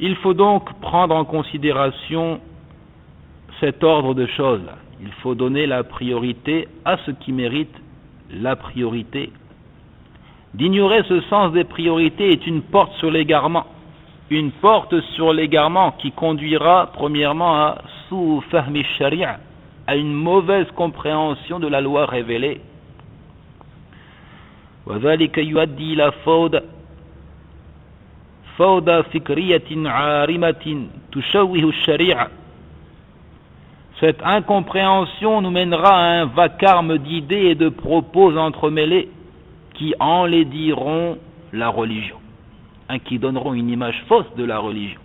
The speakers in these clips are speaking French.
Il faut donc prendre en considération cet ordre de choses. Il faut donner la priorité à ce qui mérite la priorité. D'ignorer ce sens des priorités est une porte sur l'égarement. Une porte sur l'égarement qui conduira premièrement à sous fahmi sharia, à une mauvaise compréhension de la loi révélée. وذلك يؤدي إلى فوضى فكرية عارمة تشوه الشريعة. Cette incompréhension nous mènera à un vacarme d'idées et de propos entremêlés qui enlaidiront la religion, qui donneront une image fausse de la religion,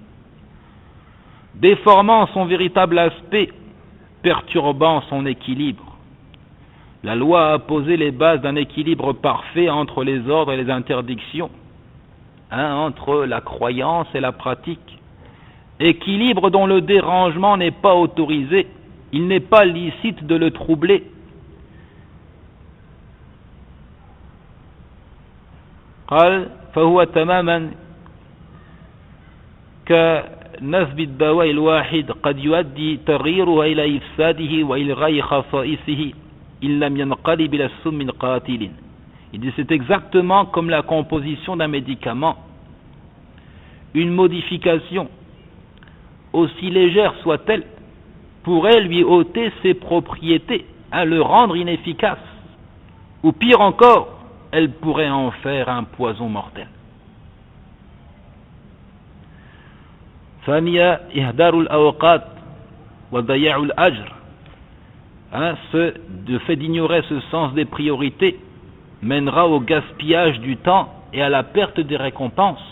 déformant son véritable aspect, perturbant son équilibre. La loi a posé les bases d'un équilibre parfait entre les ordres et les interdictions, entre la croyance et la pratique, équilibre dont le dérangement n'est pas autorisé, il n'est pas licite de le troubler. قال فهو تماما كنسب الدواء الواحد قد يؤدي تغييره إلى إفساده وإلغاء خصائصه إن لم ينقلب إلى السم قاتل. Il dit c'est exactement comme la composition d'un médicament. Une modification, aussi légère soit-elle, pourrait lui ôter ses propriétés, le rendre inefficace. Ou pire encore, elle pourrait en faire un poison mortel. ثانيا إهدار الأوقات وضياع الأجر. Le fait d'ignorer ce sens des priorités mènera au gaspillage du temps et à la perte des récompenses.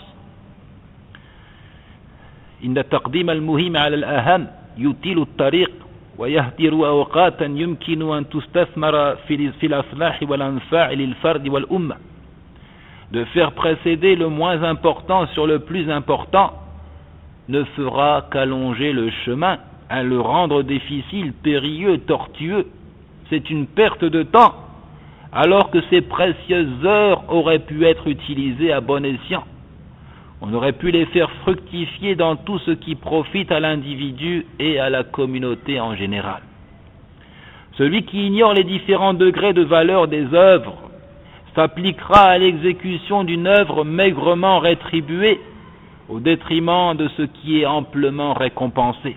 إن تقديم المهم على الأهم يطيل الطريق ويهدر أوقاتا يمكن أن تستثمر في الأصلاح والأنفاع للفرد والأمة. De faire précéder le moins important sur le plus important ne fera qu'allonger le chemin, le rendre difficile, périlleux, tortueux. C'est une perte de temps, alors que ces précieuses heures auraient pu être utilisées à bon escient. On aurait pu les faire fructifier dans tout ce qui profite à l'individu et à la communauté en général. Celui qui ignore les différents degrés de valeur des œuvres s'appliquera à l'exécution d'une œuvre maigrement rétribuée au détriment de ce qui est amplement récompensé.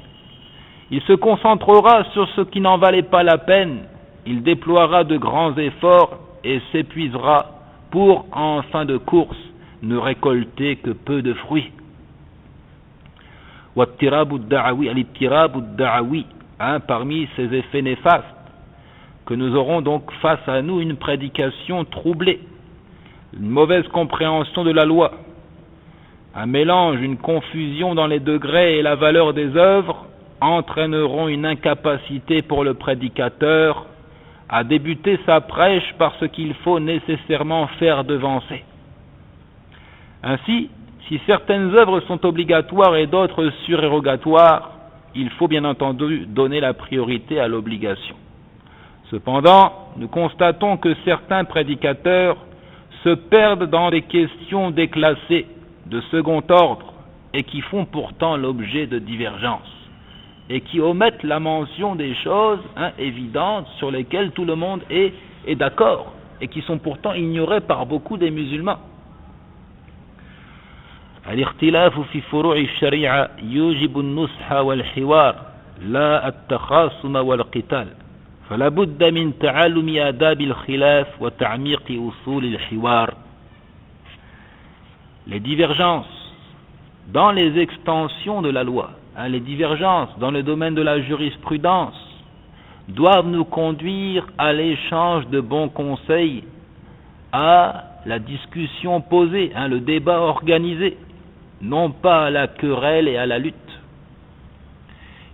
Il se concentrera sur ce qui n'en valait pas la peine, il déploiera de grands efforts et s'épuisera pour, en fin de course, ne récolter que peu de fruits. Parmi ces effets néfastes, que nous aurons donc face à nous une prédication troublée, une mauvaise compréhension de la loi, un mélange, une confusion dans les degrés et la valeur des œuvres entraîneront une incapacité pour le prédicateur à débuter sa prêche par ce qu'il faut nécessairement faire devancer. Ainsi, si certaines œuvres sont obligatoires et d'autres surérogatoires, il faut bien entendu donner la priorité à l'obligation. Cependant, nous constatons que certains prédicateurs se perdent dans des questions déclassées, de second ordre, et qui font pourtant l'objet de divergences, et qui omettent la mention des choses évidentes sur lesquelles tout le monde est d'accord, et qui sont pourtant ignorées par beaucoup des musulmans. الاختلاف في فروع الشريعة يوجب النصح والحوار لا التخاصم والقتال فلا بد من تعلم آداب الخلاف وتعميق أصول الحوار. Les divergences dans les extensions de la loi, les divergences dans le domaine de la jurisprudence doivent nous conduire à l'échange de bons conseils, à la discussion posée, le débat organisé, non pas à la querelle et à la lutte.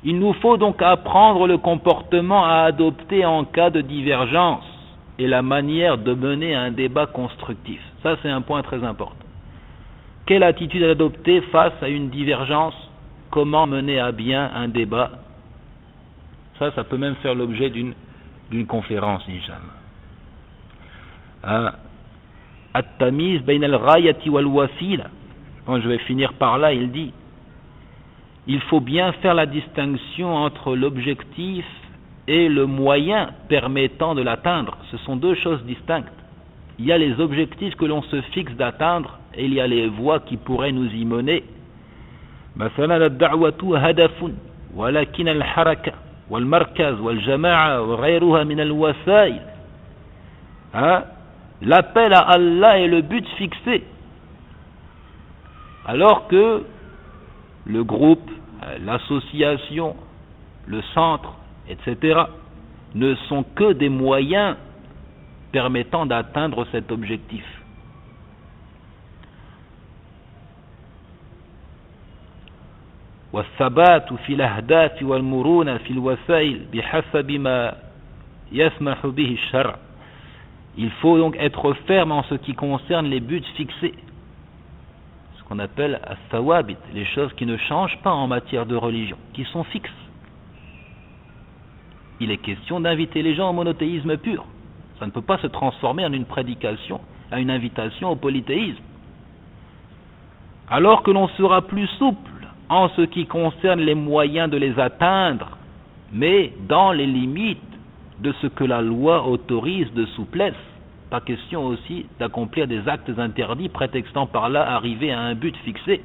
Il nous faut donc apprendre le comportement à adopter en cas de divergence et la manière de mener un débat constructif. Ça, c'est un point très important. Quelle attitude adopter face à une divergence? Comment mener à bien un débat? Ça peut même faire l'objet d'une conférence, Inch'Allah. At-tamiz bayn al-ghayati wal-wasila. Quand je vais finir par là, il dit il faut bien faire la distinction entre l'objectif et le moyen permettant de l'atteindre. Ce sont deux choses distinctes. Il y a les objectifs que l'on se fixe d'atteindre et il y a les voies qui pourraient nous y mener. مثلا الدعوة هدف ولكن الحركة والمركز والجماعة وغيرها من الوسائل. L'appel à Allah est le but fixé, alors que le groupe, l'association, le centre, etc. ne sont que des moyens permettant d'atteindre cet objectif. والثبات في الأهداف والمرونة في الوسائل بحسب ما يسمح به الشرع. Il faut donc être ferme en ce qui concerne les buts fixés, ce qu'on appelle as-thawabit, les choses qui ne changent pas en matière de religion, qui sont fixes. Il est question d'inviter les gens au monothéisme pur. Ça ne peut pas se transformer en une prédication, à une invitation au polythéisme. Alors que l'on sera plus souple en ce qui concerne les moyens de les atteindre, mais dans les limites de ce que la loi autorise de souplesse. Pas question aussi d'accomplir des actes interdits prétextant par là arriver à un but fixé.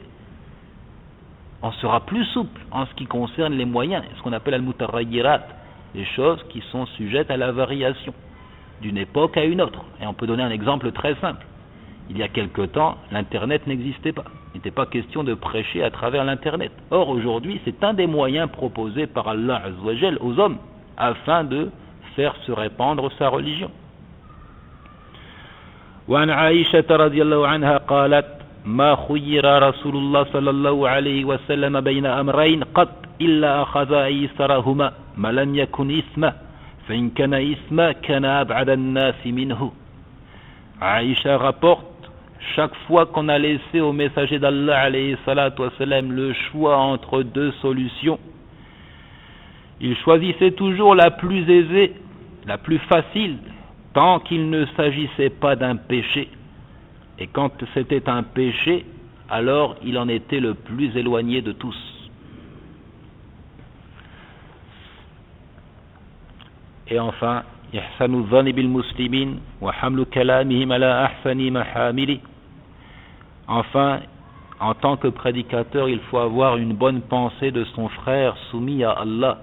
On sera plus souple en ce qui concerne les moyens, ce qu'on appelle al-mutarayyirat, les choses qui sont sujettes à la variation d'une époque à une autre. Et on peut donner un exemple très simple. Il y a quelque temps, l'internet n'existait pas. Il n'était pas question de prêcher à travers l'internet. Or aujourd'hui, c'est un des moyens proposés par Allah Azza wa Jal aux hommes afin de faire se répandre sa religion. وعن عائشة رضي الله عنها قالت ما خير رسول الله صلى الله عليه وسلم بين أمرين قط إلا أخذ أيسرهما ما لم يكن إثما فإن كان إثما كان أبعد الناس منه. Aïcha rapporte, chaque fois qu'on a laissé au messager d'Allah alayhi salatu wasalam le choix entre deux solutions, il choisissait toujours la plus aisée, la plus facile, tant qu'il ne s'agissait pas d'un péché. Et quand c'était un péché, alors il en était le plus éloigné de tous. Et enfin, إحسان الظن بالمسلمين وحمل كلامهم على أحسن محامله. Enfin, en tant que prédicateur, il faut avoir une bonne pensée de son frère soumis à Allah.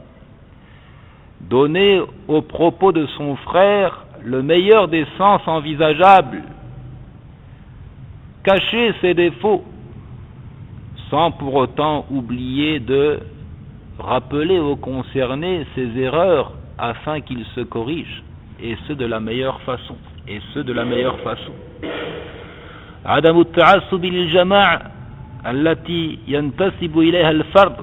Donner aux propos de son frère le meilleur des sens envisageables. Cacher ses défauts, sans pour autant oublier de rappeler aux concernés ses erreurs afin qu'ils se corrigent, et ce de la meilleure façon. عدم التعصب للجماعة التي ينتسب إليها الفرد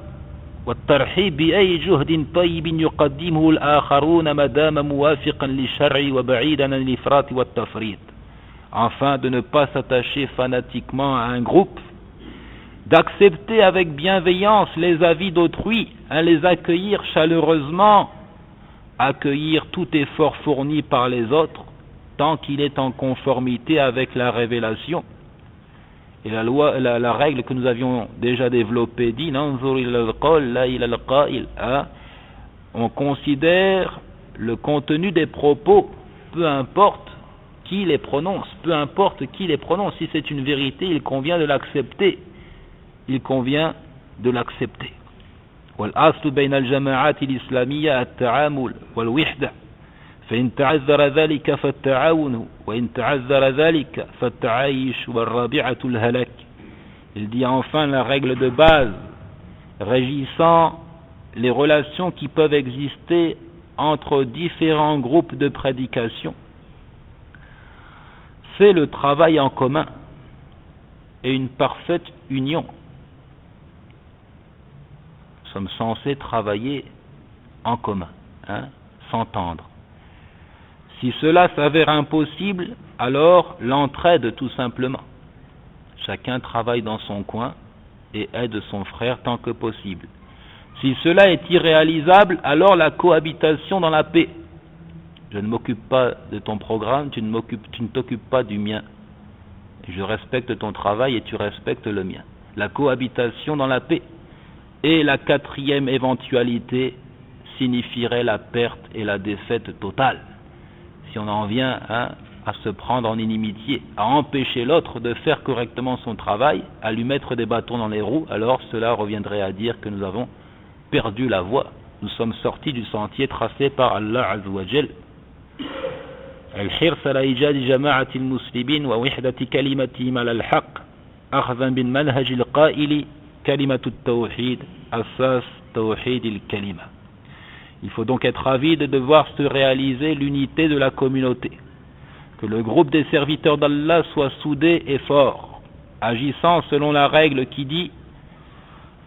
والترحيب بأي جهد طيب يقدمه الآخرون ما دام موافقا للشرع وبعيدا عن الإفراط والتفريط. Afin de ne pas s'attacher fanatiquement à un groupe, d'accepter avec bienveillance les avis d'autrui, les accueillir chaleureusement, accueillir tout effort fourni par les autres tant qu'il est en conformité avec la révélation. Et la règle que nous avions déjà développée dit on considère le contenu des propos, peu importe qui les prononce, si c'est une vérité, il convient de l'accepter. والأصل بين الجماعات الإسلامية التعامل والوحدة فإن تعذر ذلك فالتعاون وإن تعذر ذلك فالتعايش والرابعة الهلاك. Il dit enfin la règle de base régissant les relations qui peuvent exister entre différents groupes de prédication, c'est le travail en commun et une parfaite union. Nous sommes censés travailler en commun, s'entendre. Si cela s'avère impossible, alors l'entraide tout simplement. Chacun travaille dans son coin et aide son frère tant que possible. Si cela est irréalisable, alors la cohabitation dans la paix. Je ne m'occupe pas de ton programme, tu ne t'occupes pas du mien. Je respecte ton travail et tu respectes le mien. La cohabitation dans la paix. Et la quatrième éventualité signifierait la perte et la défaite totale. Si on en vient à se prendre en inimitié, à empêcher l'autre de faire correctement son travail, à lui mettre des bâtons dans les roues, alors cela reviendrait à dire que nous avons perdu la voie. Nous sommes sortis du sentier tracé par Allah Azza wa Jal. الحرص على إيجاد جماعة المسلمين ووحدة كلمتهم على الحق أخذا بالمنهج القائل كلمة التوحيد أساس توحيد الكلمة. Il faut donc être avide de voir se réaliser l'unité de la communauté, que le groupe des serviteurs d'Allah soit soudé et fort, agissant selon la règle qui dit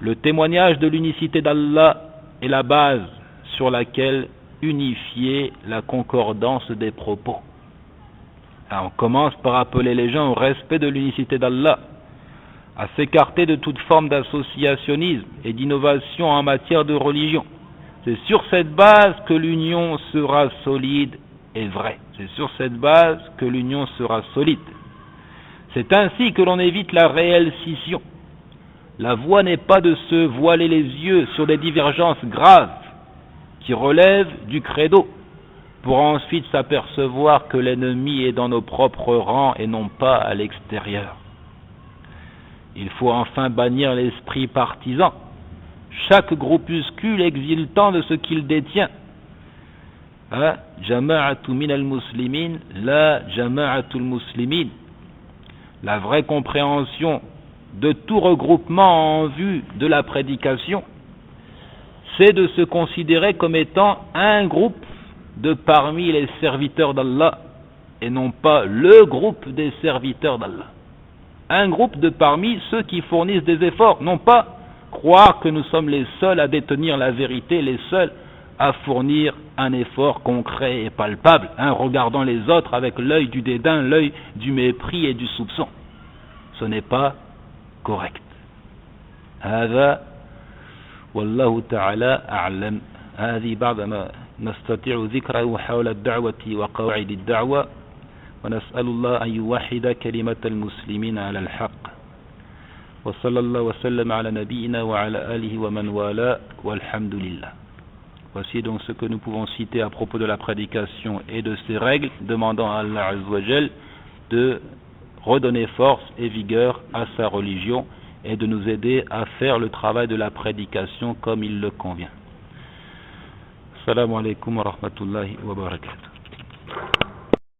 le témoignage de l'unicité d'Allah est la base sur laquelle unifier la concordance des propos. Alors on commence par appeler les gens au respect de l'unicité d'Allah, à s'écarter de toute forme d'associationnisme et d'innovation en matière de religion. C'est sur cette base que l'union sera solide et vraie. C'est sur cette base que l'union sera solide. C'est ainsi que l'on évite la réelle scission. La voie n'est pas de se voiler les yeux sur des divergences graves qui relèvent du credo, pour ensuite s'apercevoir que l'ennemi est dans nos propres rangs et non pas à l'extérieur. Il faut enfin bannir l'esprit partisan, chaque groupuscule exultant de ce qu'il détient. Jama'atu min al-muslimin, la jama'atu al-muslimin. La vraie compréhension de tout regroupement en vue de la prédication, c'est de se considérer comme étant un groupe de parmi les serviteurs d'Allah et non pas le groupe des serviteurs d'Allah. Un groupe de parmi ceux qui fournissent des efforts, non pas croire que nous sommes les seuls à détenir la vérité, les seuls à fournir un effort concret et palpable, regardant les autres avec l'œil du dédain, l'œil du mépris et du soupçon. Ce n'est pas correct. هذا والله تعالى أعلم. هذه بعض ما نستطيع ذكره حول الدعوة وقواعد الدعوة، ونسأل الله أن يوحد كلمة المسلمين على الحق. وصلى الله وسلم على نبينا وعلى آله ومن والاه والحمد لله. Voici donc ce que nous pouvons citer à propos de la prédication et de ses règles, demandant à Allah Azza wa Jal de redonner force et vigueur à sa religion et de nous aider à faire le travail de la prédication comme il le convient. Assalamu alaikum wa rahmatullahi wa barakatuh.